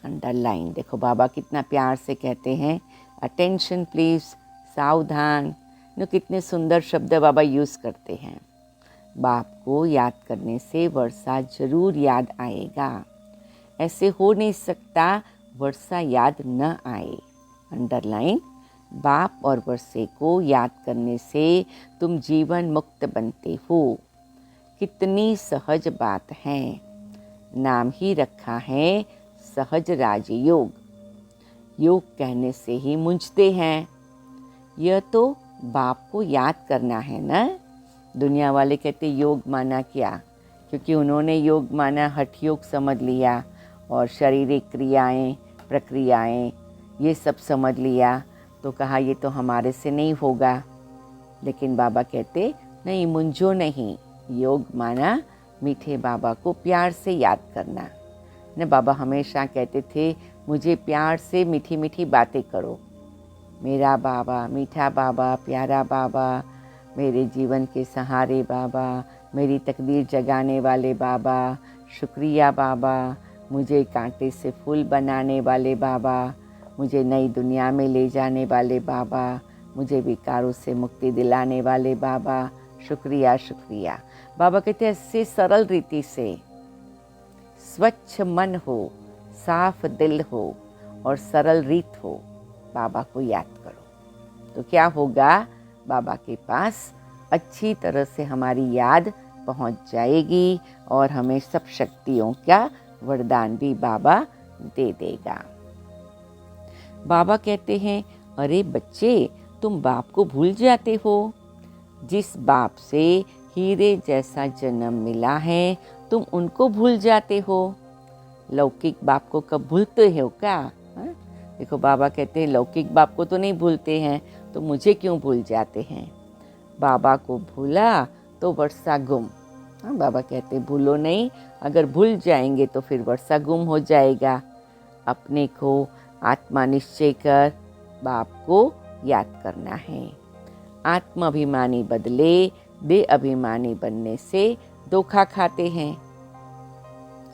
अंडरलाइन। देखो बाबा कितना प्यार से कहते हैं, अटेंशन प्लीज, सावधान। कितने सुंदर शब्द बाबा यूज़ करते हैं। बाप को याद करने से वर्षा जरूर याद आएगा। ऐसे हो नहीं सकता वर्षा याद न आए। अंडरलाइन। बाप और वर्षे को याद करने से तुम जीवन मुक्त बनते हो। कितनी सहज बात है। नाम ही रखा है सहज राजयोग। योग कहने से ही मूंझते हैं। यह तो बाप को याद करना है ना। दुनिया वाले कहते योग माना क्या, क्योंकि उन्होंने योग माना हठ योग समझ लिया और शारीरिक क्रियाएं प्रक्रियाएं ये सब समझ लिया, तो कहा ये तो हमारे से नहीं होगा। लेकिन बाबा कहते नहीं, मुंझो नहीं। योग माना मीठे बाबा को प्यार से याद करना। न बाबा हमेशा कहते थे मुझे प्यार से मीठी मीठी बातें करो। मेरा बाबा, मीठा बाबा, प्यारा बाबा, मेरे जीवन के सहारे बाबा, मेरी तकदीर जगाने वाले बाबा, शुक्रिया बाबा, मुझे कांटे से फूल बनाने वाले बाबा, मुझे नई दुनिया में ले जाने वाले बाबा, मुझे विकारों से मुक्ति दिलाने वाले बाबा, शुक्रिया शुक्रिया। बाबा कहते हैं ऐसे सरल रीति से स्वच्छ मन हो, साफ दिल हो और सरल रीत हो, बाबा को याद करो तो क्या होगा, बाबा के पास अच्छी तरह से हमारी याद पहुंच जाएगी और हमें सब शक्तियों का वरदान भी बाबा दे देगा। बाबा कहते हैं अरे बच्चे, तुम बाप को भूल जाते हो। जिस बाप से हीरे जैसा जन्म मिला है तुम उनको भूल जाते हो। लौकिक बाप को कब भूलते हो क्या? देखो बाबा कहते हैं लौकिक बाप को तो नहीं भूलते हैं, तो मुझे क्यों भूल जाते हैं। बाबा को भूला तो वर्षा गुम। बाबा कहते भूलो नहीं, अगर भूल जाएंगे तो फिर वर्षा गुम हो जाएगा। अपने को आत्मा निश्चय कर बाप को याद करना है। आत्माभिमानी बदले बेअभिमानी बनने से धोखा खाते हैं।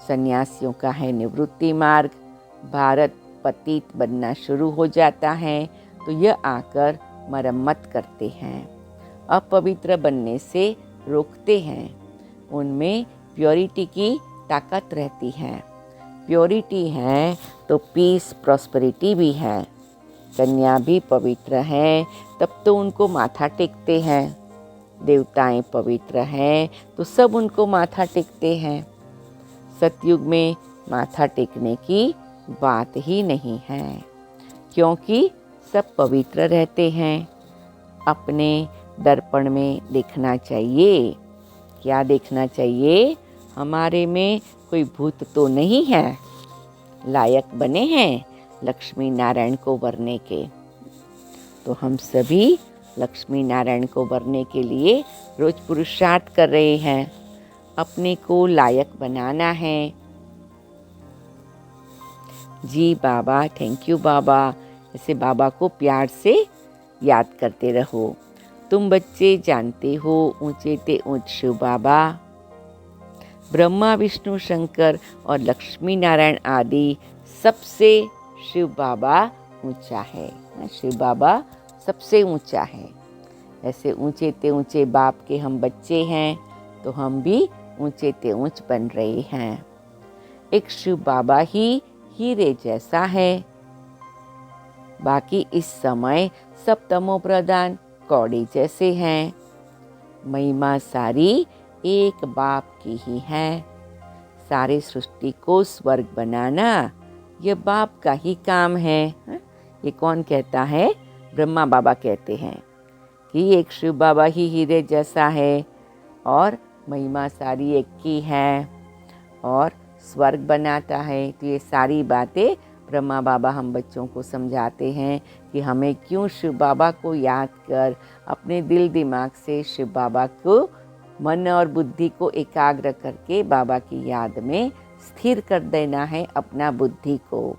सन्यासियों का है निवृत्ति मार्ग। भारत पतित बनना शुरू हो जाता है तो यह आकर मरम्मत करते हैं। अपवित्र बनने से रोकते हैं। उनमें प्योरिटी की ताकत रहती है। प्योरिटी है तो पीस प्रॉस्पेरिटी भी है। कन्या भी पवित्र है तब तो उनको माथा टेकते हैं। देवताएं पवित्र हैं तो सब उनको माथा टेकते हैं। सतयुग में माथा टेकने की बात ही नहीं है, क्योंकि सब पवित्र रहते हैं। अपने दर्पण में देखना चाहिए। क्या देखना चाहिए? हमारे में कोई भूत तो नहीं है। लायक बने हैं लक्ष्मी नारायण को वरने के। तो हम सभी लक्ष्मी नारायण को वरने के लिए रोज पुरुषार्थ कर रहे हैं। अपने को लायक बनाना है। जी बाबा, थैंक यू बाबा। ऐसे बाबा को प्यार से याद करते रहो। तुम बच्चे जानते हो ऊंचे ते ऊंच शिव बाबा, ब्रह्मा विष्णु शंकर और लक्ष्मी नारायण आदि सबसे शिव बाबा ऊंचा है। शिव बाबा सबसे ऊंचा है। ऐसे ऊंचे ते ऊंचे बाप के हम बच्चे हैं तो हम भी ऊंचे ते ऊंच बन रहे हैं। एक शिव बाबा ही हीरे जैसा है। बाकी इस समय सब तमो प्रधान कौड़ी जैसे हैं। महिमा सारी एक बाप की ही है। सारे सृष्टि को स्वर्ग बनाना यह बाप का ही काम है। ये कौन कहता है? ब्रह्मा बाबा कहते हैं कि एक शिव बाबा ही हीरे जैसा है और महिमा सारी एक की है और स्वर्ग बनाता है। तो ये सारी बातें ब्रह्मा बाबा हम बच्चों को समझाते हैं कि हमें क्यों शिव बाबा को याद कर अपने दिल दिमाग से शिव बाबा को मन और बुद्धि को एकाग्र करके बाबा की याद में स्थिर कर देना है अपना बुद्धि को।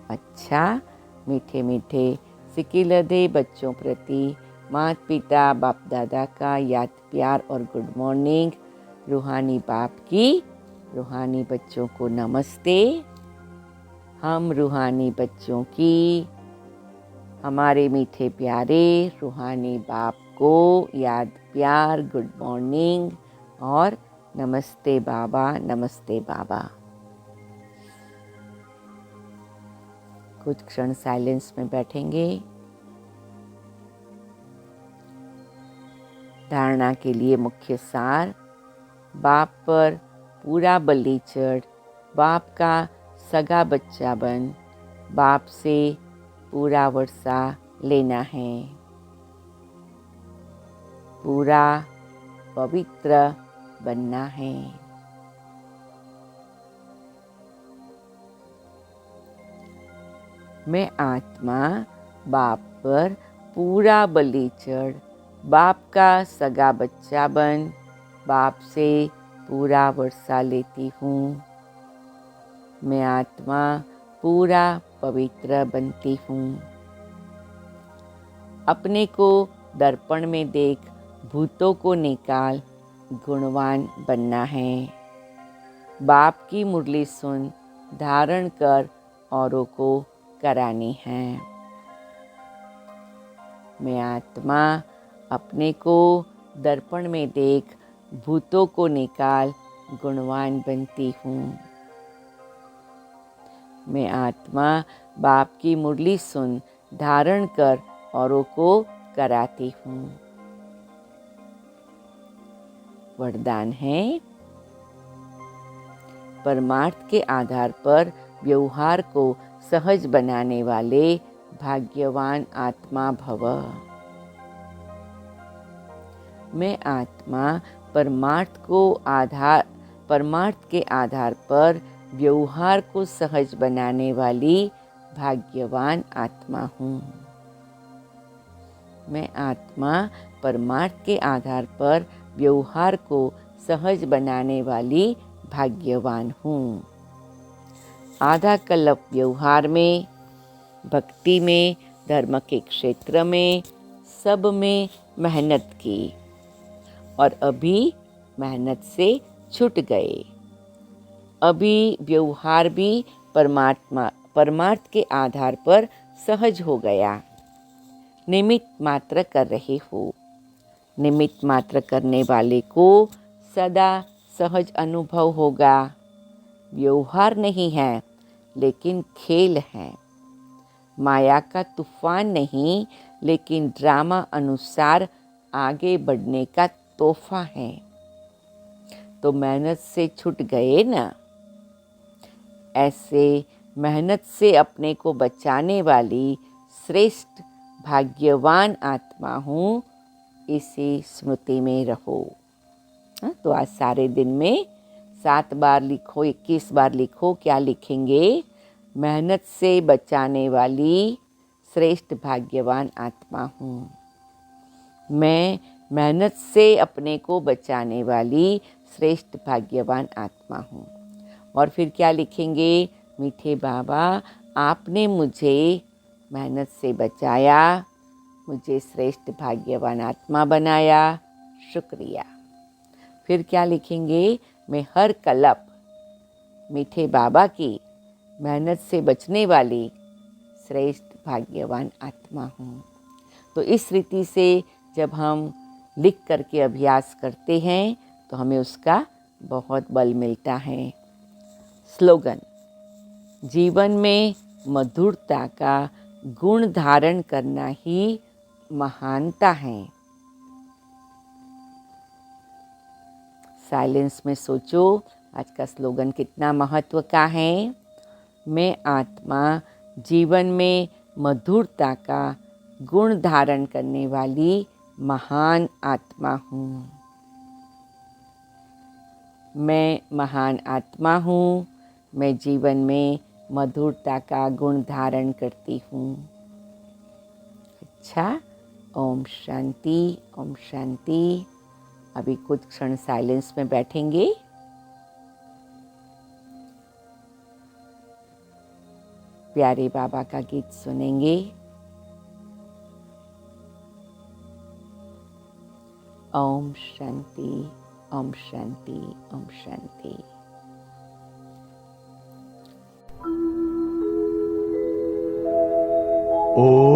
अच्छा, मीठे मीठे सिकिलधे बच्चों प्रति माता पिता बाप दादा का याद प्यार और गुड मॉर्निंग। रूहानी बाप की रूहानी बच्चों को नमस्ते। हम रूहानी बच्चों की हमारे मीठे प्यारे रूहानी बाप को याद प्यार, गुड मॉर्निंग और नमस्ते बाबा, नमस्ते बाबा। कुछ क्षण साइलेंस में बैठेंगे। धारणा के लिए मुख्य सार, बाप पर पूरा बलि चढ़, बाप का सगा बच्चा बन, बाप से पूरा वर्षा लेना है, पूरा पवित्र बनना है। मैं आत्मा बाप पर पूरा बलि चढ़, बाप का सगा बच्चा बन, बाप से पूरा वर्षा लेती हूँ। मैं आत्मा पूरा पवित्र बनती हूँ। अपने को दर्पण में देख भूतों को निकाल, गुणवान बनना है। बाप की मुरली सुन, धारण कर औरों को करानी है। मैं आत्मा अपने को दर्पण में देख भूतों को निकाल, गुणवान बनती हूँ। मैं आत्मा बाप की मुरली सुन, धारण कर औरों को कराती हूँ। वरदान है, परमार्थ के आधार पर व्यवहार को सहज बनाने वाले भाग्यवान आत्मा भव। मैं आत्मा परमार्थ के आधार पर व्यवहार को सहज बनाने वाली भाग्यवान आत्मा हूँ। मैं आत्मा परमार्थ के आधार पर व्यवहार को सहज बनाने वाली भाग्यवान हूँ। आधा कल्प व्यवहार में, भक्ति में, धर्म के क्षेत्र में, सब में मेहनत की और अभी मेहनत से छूट गए। अभी व्यवहार भी परमार्थ के आधार पर सहज हो गया। निमित्त मात्र कर रहे हो। निमित्त मात्र करने वाले को सदा सहज अनुभव होगा। व्यवहार नहीं है, लेकिन खेल है। माया का तूफान नहीं, लेकिन ड्रामा अनुसार आगे बढ़ने का तोहफा है। तो मेहनत से छूट गए ना। ऐसे मेहनत से अपने को बचाने वाली श्रेष्ठ भाग्यवान आत्मा हूँ, इसी स्मृति में रहो। तो आज सारे दिन में 7 बार लिखो, 21 बार लिखो। क्या लिखेंगे? मेहनत से बचाने वाली श्रेष्ठ भाग्यवान आत्मा हूँ। मैं मेहनत से अपने को बचाने वाली श्रेष्ठ भाग्यवान आत्मा हूँ। और फिर क्या लिखेंगे? मीठे बाबा, आपने मुझे मेहनत से बचाया, मुझे श्रेष्ठ भाग्यवान आत्मा बनाया, शुक्रिया। फिर क्या लिखेंगे? मैं हर कल्प मीठे बाबा की मेहनत से बचने वाली श्रेष्ठ भाग्यवान आत्मा हूँ। तो इस रीति से जब हम लिख करके अभ्यास करते हैं तो हमें उसका बहुत बल मिलता है। स्लोगन, जीवन में मधुरता का गुण धारण करना ही महानता है। साइलेंस में सोचो, आज का स्लोगन कितना महत्व का है। मैं आत्मा जीवन में मधुरता का गुण धारण करने वाली महान आत्मा हूँ। मैं महान आत्मा हूँ। मैं जीवन में मधुरता का गुण धारण करती हूँ। अच्छा, ओम शांति, ओम शांति। अभी कुछ क्षण साइलेंस में बैठेंगे। प्यारे बाबा का गीत सुनेंगे। ओम शांति, ओम शांति, ओम शांति। ओ